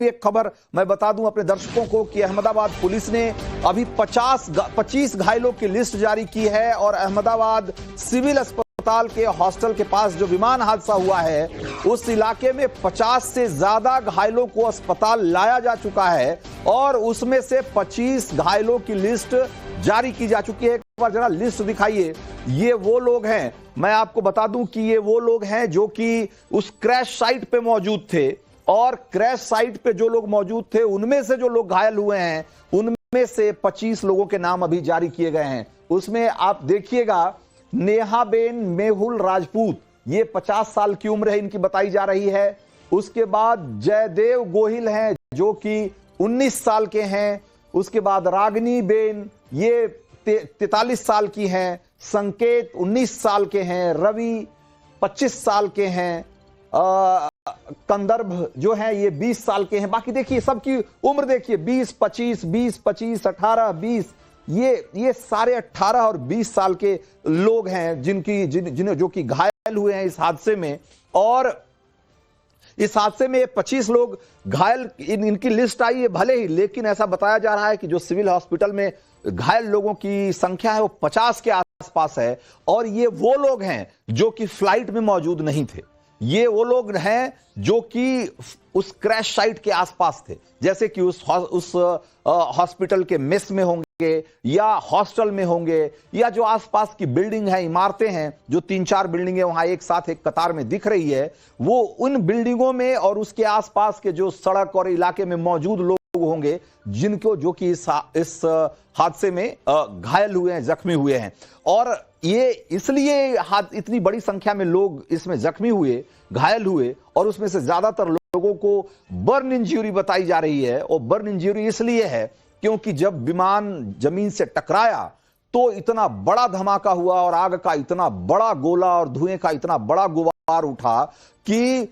एक खबर मैं बता दूं अपने दर्शकों को कि अहमदाबाद पुलिस ने अभी 25 घायलों की लिस्ट जारी की है और अहमदाबाद सिविल अस्पताल के हॉस्टल के पास जो विमान हादसा हुआ है उस इलाके में 50 से ज्यादा घायलों को अस्पताल लाया जा चुका है और उसमें से 25 घायलों की लिस्ट जारी की जा चुकी है। एक बार जरा लिस्ट दिखाइए। ये वो लोग हैं, मैं आपको बता दूं कि ये वो लोग हैं जो कि उस क्रैश साइट पे मौजूद थे और क्रैश साइट पे जो लोग मौजूद थे उनमें से जो लोग घायल हुए हैं उनमें से 25 लोगों के नाम अभी जारी किए गए हैं। उसमें आप देखिएगा नेहाबेन मेहुल राजपूत, ये 50 साल की उम्र है इनकी बताई जा रही है। उसके बाद जयदेव गोहिल हैं जो कि 19 साल के हैं। उसके बाद रागनी बेन, ये 43 साल की हैं। संकेत 19 साल के हैं। रवि 25 साल के हैं। कंदर्भ जो है ये 20 साल के हैं। बाकी देखिए सबकी उम्र देखिए 20, 25, 18, 20, ये सारे 18 और 20 साल के लोग हैं जिन्हें जो कि घायल हुए हैं इस हादसे में। और इस हादसे में 25 लोग घायल इनकी लिस्ट आई है भले ही, लेकिन ऐसा बताया जा रहा है कि जो सिविल हॉस्पिटल में घायल लोगों की संख्या है वो 50 के आसपास है। और ये वो लोग हैं जो कि फ्लाइट में मौजूद नहीं थे। ये वो लोग हैं जो कि उस क्रैश साइट के आसपास थे, जैसे कि उस हॉस्पिटल के मेस में होंगे या हॉस्टल में होंगे या जो आसपास की बिल्डिंग है, इमारतें हैं, जो 3-4 बिल्डिंगें वहां एक साथ एक कतार में दिख रही है, वो उन बिल्डिंगों में और उसके आसपास के जो सड़क और इलाके में मौजूद लोग होंगे जिनको जो कि इस हादसे में घायल हुए हैं, जख्मी हुए हैं। और ये इसलिए इतनी बड़ी संख्या में लोग इसमें जख्मी हुए, घायल हुए और उसमें से ज्यादातर लोगों को बर्न इंजरी बताई जा रही है। और बर्न इंजरी इसलिए है क्योंकि जब विमान जमीन से टकराया तो इतना बड़ा धमाका हुआ और आग का इतना बड़ा गोला और धुएं का इतना बड़ा गुबार उठा कि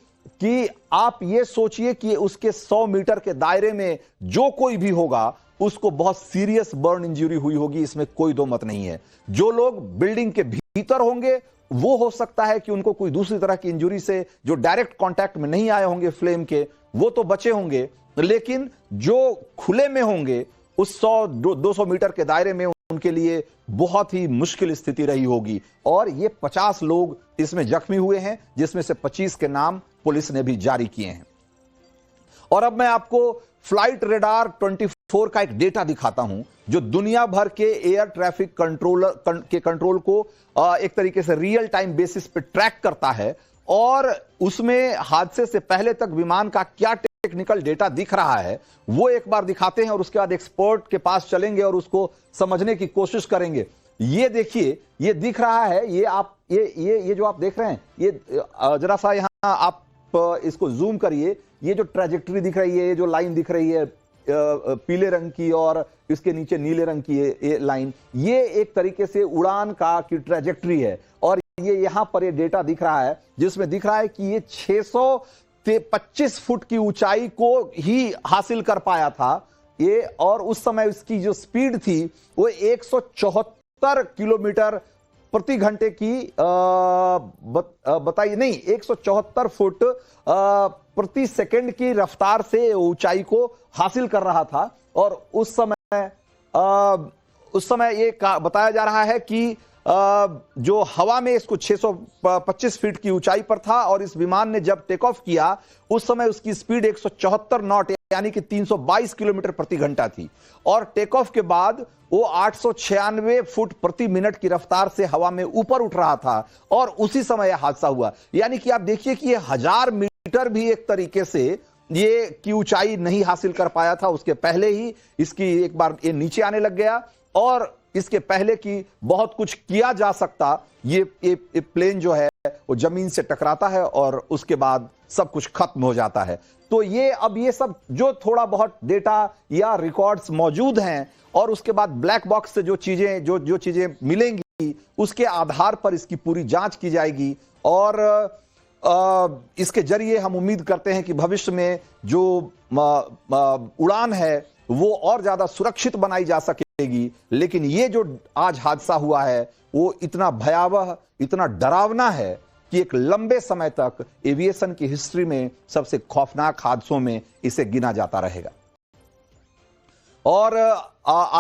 आप ये सोचिए कि उसके 100 मीटर के दायरे में जो कोई भी होगा उसको बहुत सीरियस बर्न इंजरी हुई होगी, इसमें कोई दो मत नहीं है। जो लोग बिल्डिंग के भीतर होंगे वो हो सकता है कि उनको कोई दूसरी तरह की इंजरी से, जो डायरेक्ट कांटेक्ट में नहीं आए होंगे फ्लेम के, वो तो बचे होंगे, लेकिन जो खुले में होंगे उस 100-200 मीटर के दायरे में उनके लिए बहुत ही मुश्किल स्थिति रही होगी। और ये 50 लोग इसमें जख्मी हुए हैं, जिसमें से 25 के नाम पुलिस ने भी जारी किए हैं। और अब मैं आपको फ्लाइट रेडार 24 का एक डेटा दिखाता हूं जो दुनिया भर के एयर ट्रैफिक कंट्रोल को एक तरीके से रियल टाइम बेसिस पे ट्रैक करता है। और उसमें हादसे से पहले तक विमान का क्या टेक्निकल डेटा दिख रहा है वो एक बार दिखाते हैं और उसके बाद एक्सपर्ट के पास चलेंगे और उसको समझने की कोशिश करेंगे। ये देखिए, ये दिख रहा है, ये आप ये जो आप देख रहे हैं, ये जरा सा यहां आप इसको जूम करिए। ये जो ट्रैजेक्टरी दिख रही है, ये जो लाइन दिख रही है पीले रंग की और इसके नीचे नीले रंग की ये लाइन, ये एक तरीके से उड़ान का की ट्रैजेक्टरी है। और ये यहां पर ये डेटा दिख रहा है जिसमें दिख रहा है कि ये 625 फुट की ऊंचाई को ही हासिल कर पाया था ये। और उस समय इसकी जो स्पीड थी वो 174 किलोमीटर प्रति घंटे की बताइए, नहीं 174 फुट प्रति सेकंड की रफ्तार से ऊंचाई को हासिल कर रहा था। और उस समय ये बताया जा रहा है कि जो हवा में इसको 625 फीट की ऊंचाई पर था और इस विमान ने जब टेक ऑफ किया उस समय उसकी स्पीड 174 नॉट यानी कि 322 किलोमीटर प्रति घंटा थी। और टेक ऑफ के बाद वो 896 फुट प्रति मिनट की रफ्तार से हवा में ऊपर उठ रहा था और उसी समय यह हादसा हुआ। यानी कि आप देखिए कि ये 1000 मीटर भी एक तरीके से ये की ऊंचाई नहीं हासिल कर पाया था। उसके पहले ही इसकी एक बार ये नीचे आने लग गया और इसके पहले की बहुत कुछ किया जा सकता। ये प्लेन जो है वो जमीन से टकराता है और उसके बाद सब कुछ खत्म हो जाता है। तो ये अब ये सब जो थोड़ा बहुत डेटा या रिकॉर्ड्स मौजूद हैं और उसके बाद ब्लैक बॉक्स से जो चीजें मिलेंगी उसके आधार पर इसकी पूरी जांच की जाएगी। और इसके जरिए हम उम्मीद करते हैं कि भविष्य में जो उड़ान है वो और ज्यादा सुरक्षित बनाई जा सकेगी। लेकिन ये जो आज हादसा हुआ है वो इतना भयावह, इतना डरावना है कि एक लंबे समय तक एविएशन की हिस्ट्री में सबसे खौफनाक हादसों में इसे गिना जाता रहेगा। और